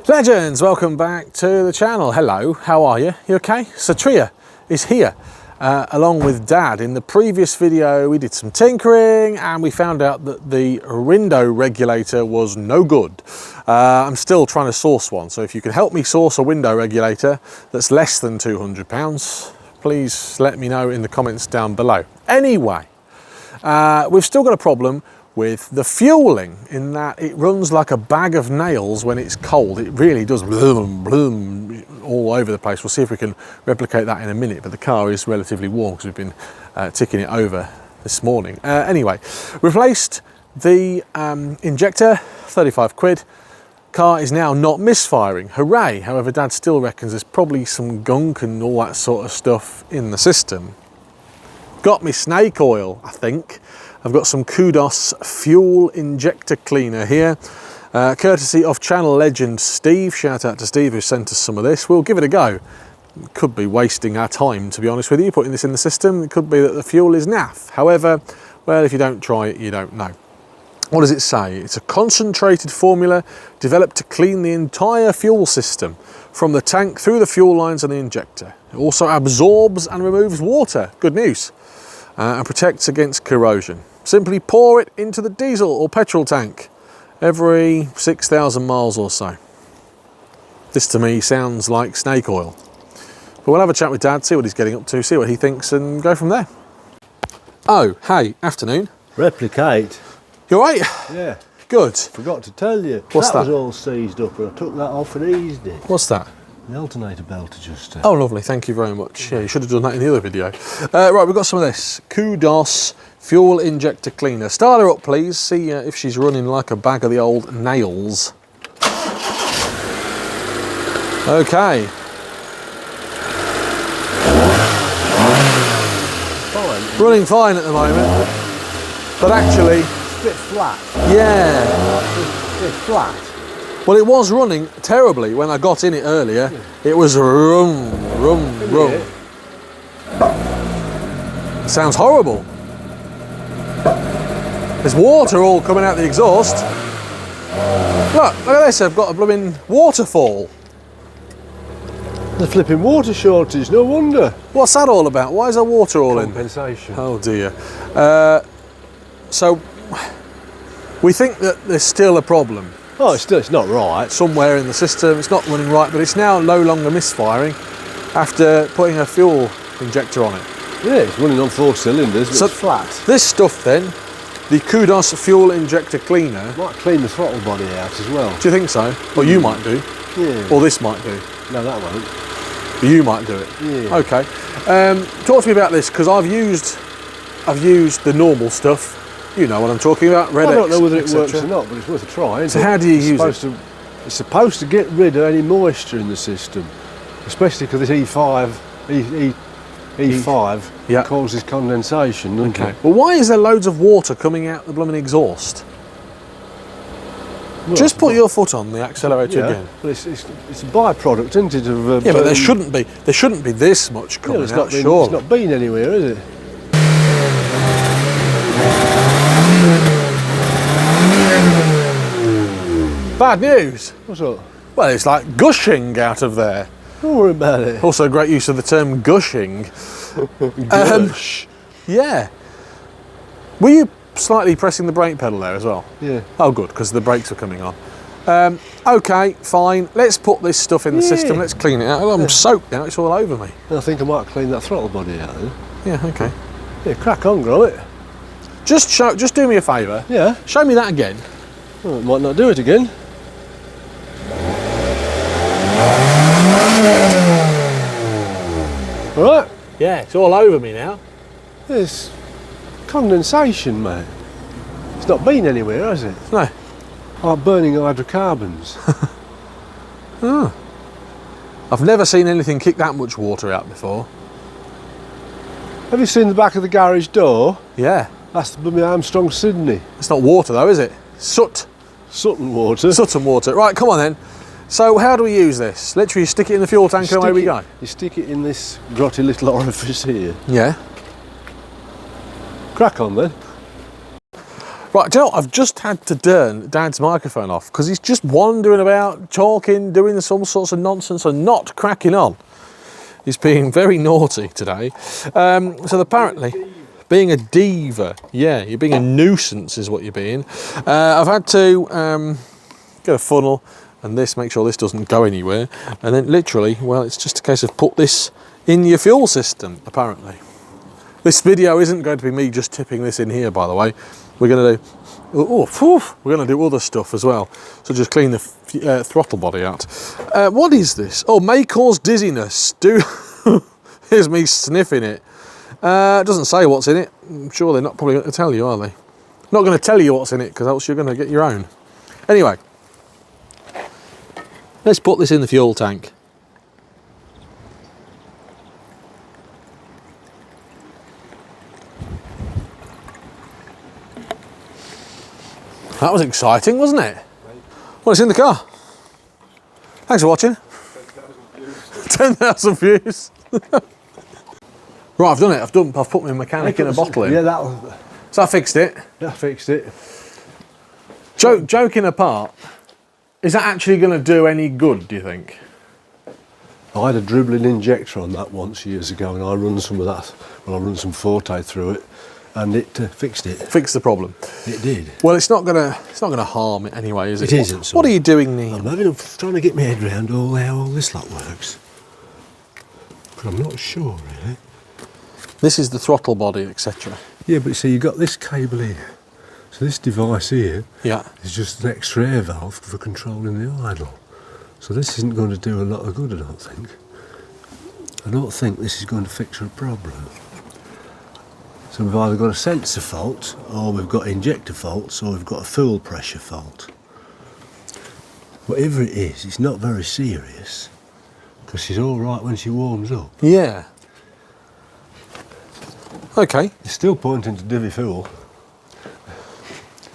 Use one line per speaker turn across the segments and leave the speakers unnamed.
Legends, welcome back to the channel. Hello, how are you? You okay? Satria is here along with Dad. In the previous video we did some tinkering and we found out that the window regulator was no good. I'm still trying to source one, so if you can help me source a window regulator that's less than £200, please let me know in the comments down below. Anyway, we've still got a problem with the fueling, in that it runs like a bag of nails when it's cold. It really does bloom, bloom all over the place. We'll see if we can replicate that in a minute, but the car is relatively warm because we've been ticking it over this morning. Anyway, replaced the injector, 35 quid. Car is now not misfiring, hooray. However, Dad still reckons there's probably some gunk and all that sort of stuff in the system. Got me snake oil, I think. I've got some Kudos fuel injector cleaner here, courtesy of channel legend Steve. Shout out to Steve who sent us some of this. We'll give it a go. Could be wasting our time, to be honest with you, putting this in the system. It could be that the fuel is naff. However, well, if you don't try it, you don't know. What does it say? It's a concentrated formula developed to clean the entire fuel system from the tank through the fuel lines and the injector. It also absorbs and removes water. Good news. And protects against corrosion. Simply pour it into the diesel or petrol tank every 6,000 miles or so. This to me sounds like snake oil. But we'll have a chat with Dad, see what he's getting up to, see what he thinks and go from there. Oh, hey, afternoon.
Replicate.
You all right?
Yeah.
Good.
Forgot to tell you.
What's that?
Was all seized up and I took that off and eased it.
What's that?
The alternator belt adjuster.
Oh, lovely, thank you very much. Yeah, you should have done that in the other video. Right, we've got some of this. Kudos fuel injector cleaner. Start her up, please. See if she's running like a bag of the old nails. Okay.
Fine.
Running fine at the moment. But actually...
It's a bit flat.
Yeah.
It's flat.
Well, it was running terribly when I got in it earlier. It was rum, rum, rum. It sounds horrible. There's water all coming out the exhaust. Look at this, I've got a blooming waterfall.
The flipping water shortage, no wonder.
What's that all about? Why is there water all in?
Condensation.
Oh dear. So, we think that there's still a problem.
Oh, it's not right.
Somewhere in the system, it's not running right, but it's now no longer misfiring after putting a fuel injector on it.
Yeah, it's running on 4 cylinders, but
So
it's flat.
This stuff then, the Kudos fuel injector cleaner.
Might clean the throttle body out as well.
Do you think so? Well, you might do.
Yeah.
Or this might do.
No, that won't.
But you might do it.
Yeah.
Okay. Talk to me about this, because I've used the normal stuff. You know what I'm talking about, Red
I don't know whether it
etc.
works or not, but it's worth a try.
So how do you use it?
It's supposed to get rid of any moisture in the system, especially because this E5
Yeah.
causes condensation, doesn't
Okay.
it?
Well, why is there loads of water coming out the blooming exhaust?
Well,
Just put your foot on the accelerator
yeah,
again.
but it's a byproduct, isn't it? Of,
Yeah, but there shouldn't be this much coming
it's
out,
not
surely.
It's not been anywhere, is it?
Bad news.
What's up?
Well, it's like gushing out of there.
Don't worry about it.
Also, great use of the term gushing.
Gush.
Yeah. Were you slightly pressing the brake pedal there as well?
Yeah.
Oh, good, because the brakes are coming on. Okay, fine. Let's put this stuff in the system. Let's clean it out. Oh, I'm soaked now. It's all over me.
I think I might clean that throttle body out then.
Yeah. Okay.
Yeah, crack on, Gromit.
Just do me a favour.
Yeah.
Show me that again.
Well, it might not do it again. All right.
Yeah, it's all over me now.
There's condensation, mate. It's not been anywhere, has it?
No.
Like burning hydrocarbons.
Oh. I've never seen anything kick that much water out before.
Have you seen the back of the garage door?
Yeah.
That's the blooming Armstrong Sydney.
It's not water though, is it? Soot.
Sutton water.
Sutton water. Right, come on then. So how do we use this? Literally stick it in the fuel tank and away we go?
You stick it in this grotty little orifice here.
Yeah.
Crack on then.
Right, do you know what? I've just had to turn Dad's microphone off because he's just wandering about, talking, doing all sorts of nonsense and not cracking on. He's being very naughty today. So apparently, being a diva, yeah, you're being a nuisance is what you're being. I've had to get a funnel and this, make sure this doesn't go anywhere. And then literally, well, it's just a case of put this in your fuel system, apparently. This video isn't going to be me just tipping this in here, by the way. We're going to do, we're going to do other stuff as well. So just clean the throttle body out. What is this? Oh, may cause dizziness. Here's me sniffing it. It doesn't say what's in it. I'm sure they're not probably going to tell you, are they? Not going to tell you what's in it because else you're going to get your own. Anyway, let's put this in the fuel tank. That was exciting, wasn't it? Well, it's in the car. Thanks for watching. 10,000 views. Right, I've done it. I've put my mechanic in a bottle in.
Yeah, that was.
So I fixed it.
I fixed it.
Joking apart, is that actually going to do any good, do you think?
I had a dribbling injector on that once years ago, and I run some of that. Well, I run some Forte through it, and it fixed it.
Fixed the problem.
It did.
Well, it's not gonna harm it anyway, is it?
It isn't.
What are you doing, Neil?
I'm trying to get my head around how all this lot works, but I'm not sure really.
This is the throttle body, etc.
Yeah, but see, you've got this cable here. So this device here
Yeah.
is just an extra air valve for controlling the idle. So this isn't going to do a lot of good, I don't think. I don't think this is going to fix a problem. So we've either got a sensor fault, or we've got injector faults, or we've got a fuel pressure fault. Whatever it is, it's not very serious, because she's all right when she warms up.
Yeah. Okay.
It's still pointing to divvy fuel.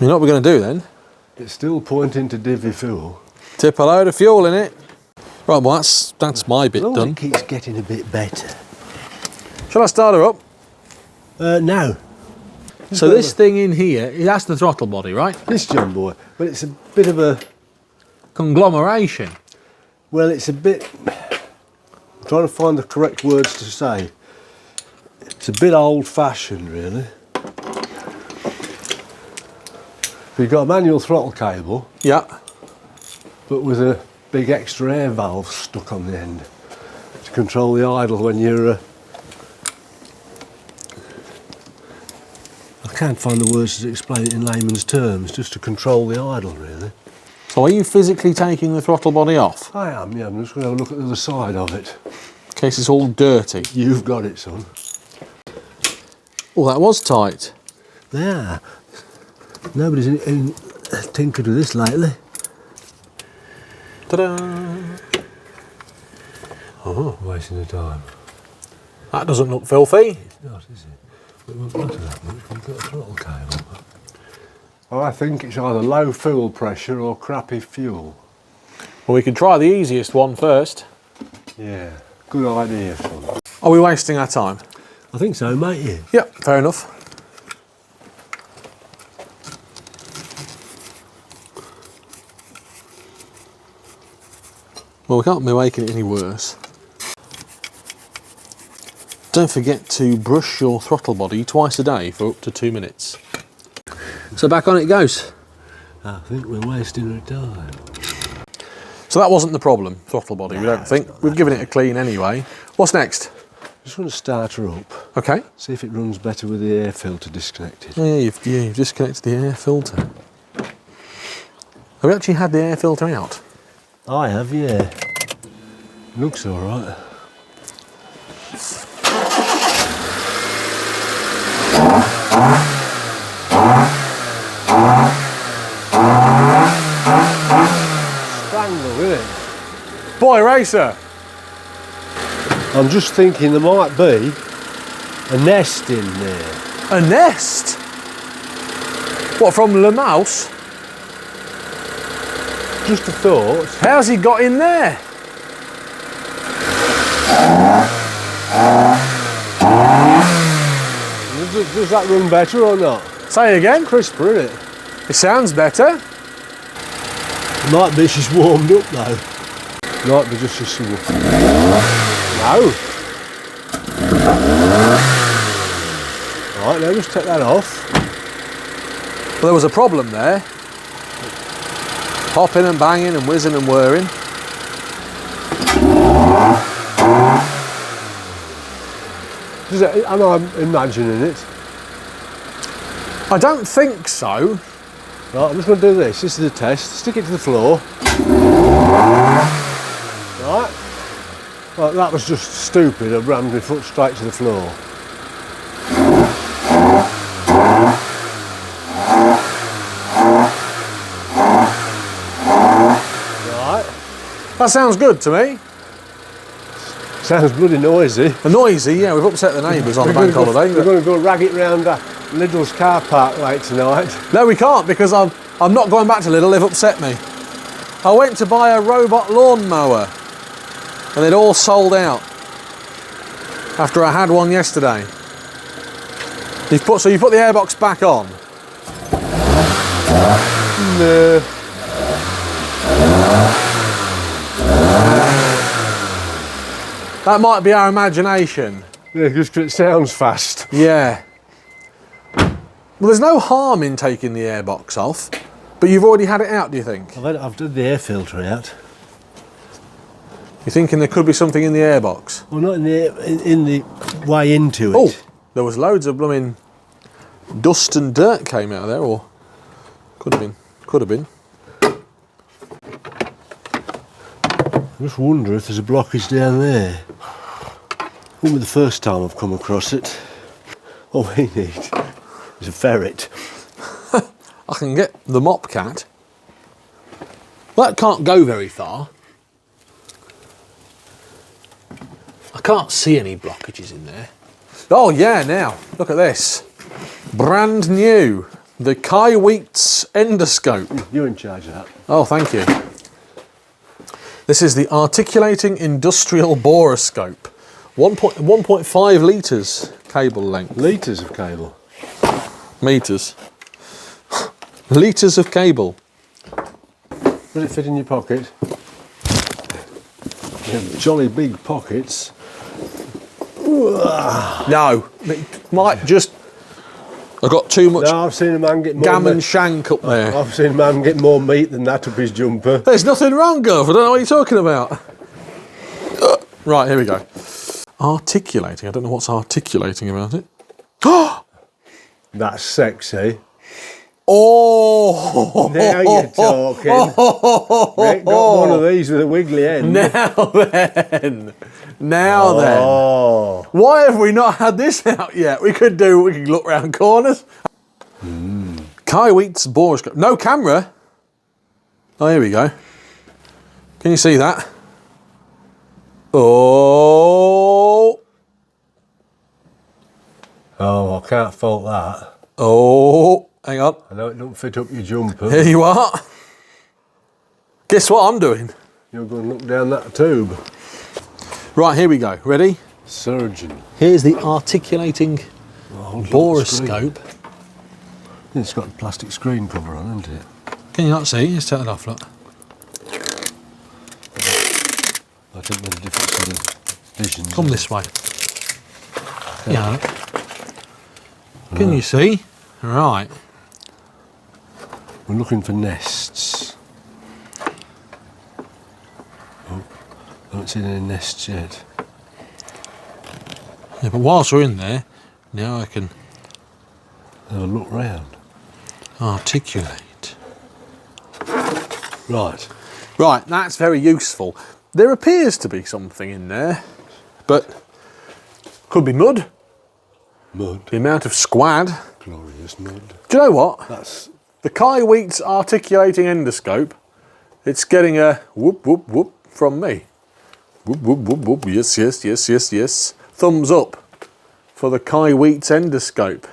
You know what we're going to do then?
It's still pointing to divvy fuel.
Tip a load of fuel in it. Right, well that's my bit
As long as
done.
it keeps getting a bit better.
Shall I start her up?
No.
So this thing in here, that's the throttle body, right?
This John boy, but it's a bit of a,
Conglomeration.
well, it's a bit, I'm trying to find the correct words to say. It's a bit old-fashioned, really. You've got a manual throttle cable,
Yeah.
but with a big extra air valve stuck on the end to control the idle when you're... I can't find the words to explain it in layman's terms, just to control the idle, really.
So are you physically taking the throttle body off?
I am, yeah. I'm just going to have a look at the other side of it.
In case it's all dirty.
You've got it, son.
Oh, that was tight.
There. Nobody's tinkered with this lately.
Ta-da!
Oh, wasting the time.
That doesn't look filthy.
It's not, is it? But it won't matter that much. We've got a throttle cable. I think it's either low fuel pressure or crappy fuel.
Well, we can try the easiest one first.
Yeah, good idea, son.
Are we wasting our time?
I think so, mate, yeah.
Yep, fair enough. Well, we can't be making it any worse. Don't forget to brush your throttle body twice a day for up to 2 minutes. So back on it goes.
I think we're wasting our time.
So that wasn't the problem, throttle body, we don't think. We've given it a clean anyway. What's next?
Just want to start her up.
Okay.
See if it runs better with the air filter disconnected.
Yeah, you've disconnected the air filter. Have we actually had the air filter out?
I have, yeah. Looks all right. Strangle, isn't it?
Boy racer!
I'm just thinking there might be a nest in there.
A nest? What, from Le Mouse?
Just a thought.
How's he got in there?
Does that run better or not?
Say again?
Crisper, isn't it?
It sounds better.
It might be she's warmed up though. Might be just she's...
No.
Right, now just take that off.
Well, there was a problem there. Popping and banging and whizzing and whirring.
Am I imagining it?
I don't think so.
Right, I'm just going to do this. This is a test. Stick it to the floor. Right. Well, that was just stupid. I rammed my foot straight to the floor. Right.
That sounds good to me.
Sounds bloody noisy.
Noisy, yeah, we've upset the neighbours on the bank holiday.
We're going to go rag it round Lidl's car park late tonight.
No, we can't, because I'm not going back to Lidl, they've upset me. I went to buy a robot lawnmower and they'd all sold out after I had one yesterday. So you put the airbox back on?
No.
That might be our imagination.
Yeah, just 'cause it sounds fast.
Yeah. Well, there's no harm in taking the airbox off, but you've already had it out, do you think?
I've done the air filter out.
You're thinking there could be something in the airbox?
Well, not in the way into it.
Oh, there was loads of blooming dust and dirt came out of there, or could have been. Could have been.
I just wonder if there's a blockage down there. Wouldn't be the first time I've come across it. All we need is a ferret.
I can get the mop cat. Well, that can't go very far. I can't see any blockages in there. Oh yeah, now, look at this. Brand new. The Kaiweets Endoscope.
You're in charge of that.
Oh, thank you. This is the Articulating Industrial Boroscope. 1.5 litres cable length.
Litres of cable.
Meters. Litres of cable.
Does it fit in your pocket? You have jolly big pockets.
No, it might just... I've got too much
No, I've seen a man get more
gammon shank up there.
I've seen a man get more meat than that up his jumper.
There's nothing wrong, Gov. I don't know what you're talking about. Right, here we go. Articulating. I don't know what's articulating about it.
That's sexy.
Oh!
Now you're talking. Rick got one of these with a wiggly end.
Now then. Now then.
Oh.
Why have we not had this out yet? We could look round corners. Kaiweets Boroscope. No camera. Oh, here we go. Can you see that? Oh.
Oh, I can't fault that.
Oh. Hang on.
I know it don't fit up your jumper.
Here you are. Guess what I'm doing?
You're going to look down that tube.
Right, here we go. Ready?
Surgeon.
Here's the articulating boroscope.
It's got a plastic screen cover on, hasn't it?
Can you not see? Just take it off, look.
I think there's a different sort of vision.
Come this way. Yeah. Can you see? Right.
We're looking for nests. Oh, I haven't seen any nests yet.
Yeah, but whilst we're in there, now I can
Have a look round.
articulate.
Right.
Right, that's very useful. There appears to be something in there, but could be mud.
Mud.
The amount of squad.
Glorious mud.
Do you know what?
That's...
The Kaiweets articulating endoscope, it's getting a whoop, whoop, whoop from me. Whoop, whoop, whoop, whoop. Yes, yes, yes, yes, yes. Thumbs up for the Kaiweets endoscope.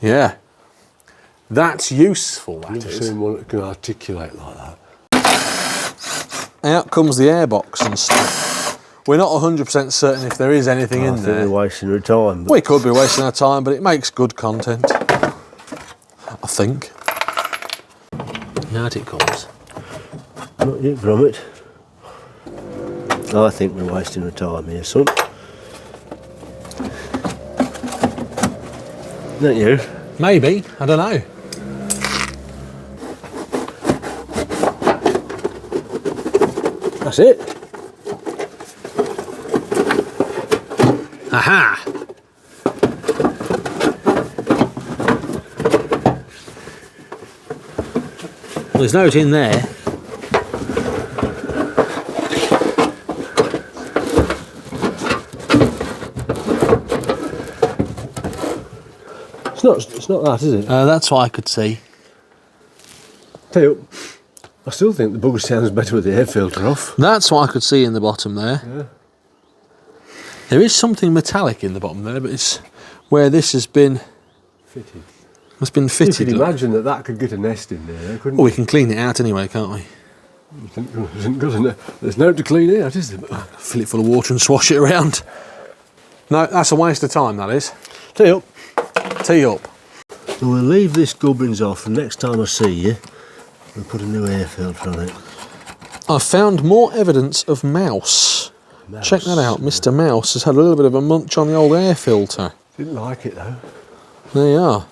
Yeah. That's useful, that
I've never
is.
seen one that can articulate like that.
Out comes the airbox and stuff. We're not 100% certain if there is anything in there.
We're wasting our time.
We could be wasting our time, but it makes good content. I think. out it comes.
Not yet, Gromit. I think we're wasting the time here, son. Not you?
Maybe, I don't know.
That's it.
Aha! Well, there's no tin there.
It's not that, is it?
That's what I could see.
Tell you, I still think the bugger sounds better with the air filter off.
That's what I could see in the bottom there.
Yeah.
There is something metallic in the bottom there, but it's where this has been
Fitted.
has been
You
fitted.
could imagine that could get a nest in there, couldn't
Well,
it?
we can clean it out anyway, can't we?
There's no to clean out, is there?
Fill it full of water and swash it around. No, that's a waste of time, that is.
Tell you,
Tee up.
so we'll leave this gubbins off, and next time I see you, we'll put a new air filter on it.
I've found more evidence of mouse. Check that out. Mr. Mouse has had a little bit of a munch on the old air filter.
Didn't like it though.
There you are.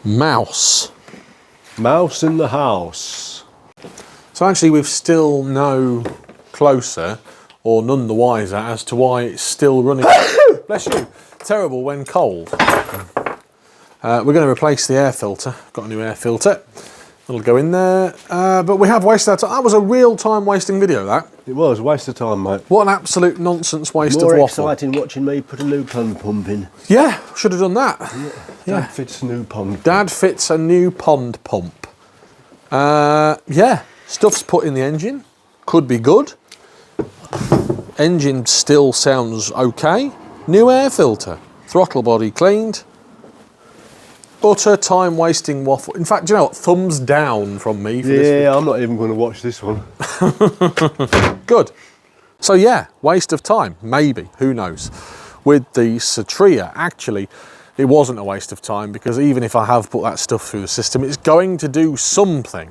Mouse.
Mouse in the house.
So actually we've still no closer, or none the wiser, as to why it's still running, bless you, terrible when cold. We're going to replace the air filter. Got a new air filter. It'll go in there. But we have wasted our time. That was a real time wasting video, that.
It was a waste of time, mate.
What an absolute nonsense waste
More
of waffle.
exciting watching me put a new pond pump in.
Yeah, should have done that.
Dad fits a new pond.
Dad fits a new pond pump. Yeah, stuff's put in the engine. Could be good. Engine still sounds okay. New air filter. Throttle body cleaned. Utter time wasting waffle. In fact, do you know what? Thumbs down from me for this.
Yeah, I'm not even going to watch this one.
Good. So yeah, waste of time, maybe, who knows. With the Satria, actually, it wasn't a waste of time, because even if I have put that stuff through the system, it's going to do something,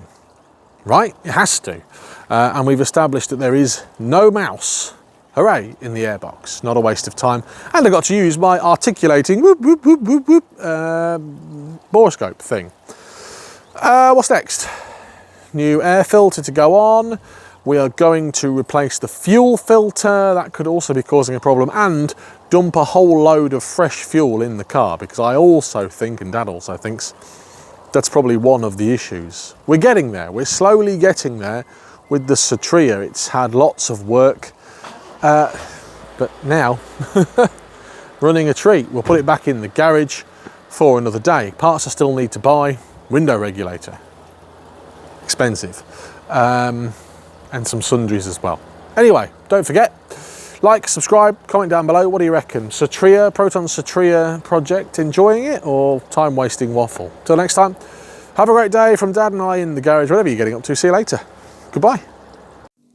right? It has to. And we've established that there is no mouse, hooray, in the airbox. Not a waste of time. And I got to use my articulating whoop, whoop, whoop, whoop, whoop, boroscope thing. What's next? New air filter to go on. We are going to replace the fuel filter. That could also be causing a problem, and dump a whole load of fresh fuel in the car, because I also think, and Dad also thinks, that's probably one of the issues. We're getting there. We're slowly getting there with the Satria. It's had lots of work, but now running a treat. We'll put it back in the garage for another day. Parts I still need to buy. Window regulator, expensive. And some sundries as well. Anyway, don't forget, like, subscribe, comment down below. What do you reckon? Satria, Proton Satria Project, enjoying it, or time wasting waffle? Till next time, have a great day from Dad and I in the garage, whatever you're getting up to. See you later. Goodbye.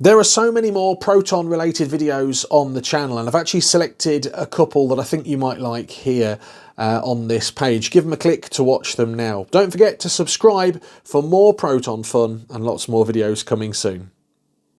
There are so many more Proton related videos on the channel, and I've actually selected a couple that I think you might like here on this page. Give them a click to watch them now. Don't forget to subscribe for more Proton fun and lots more videos coming soon.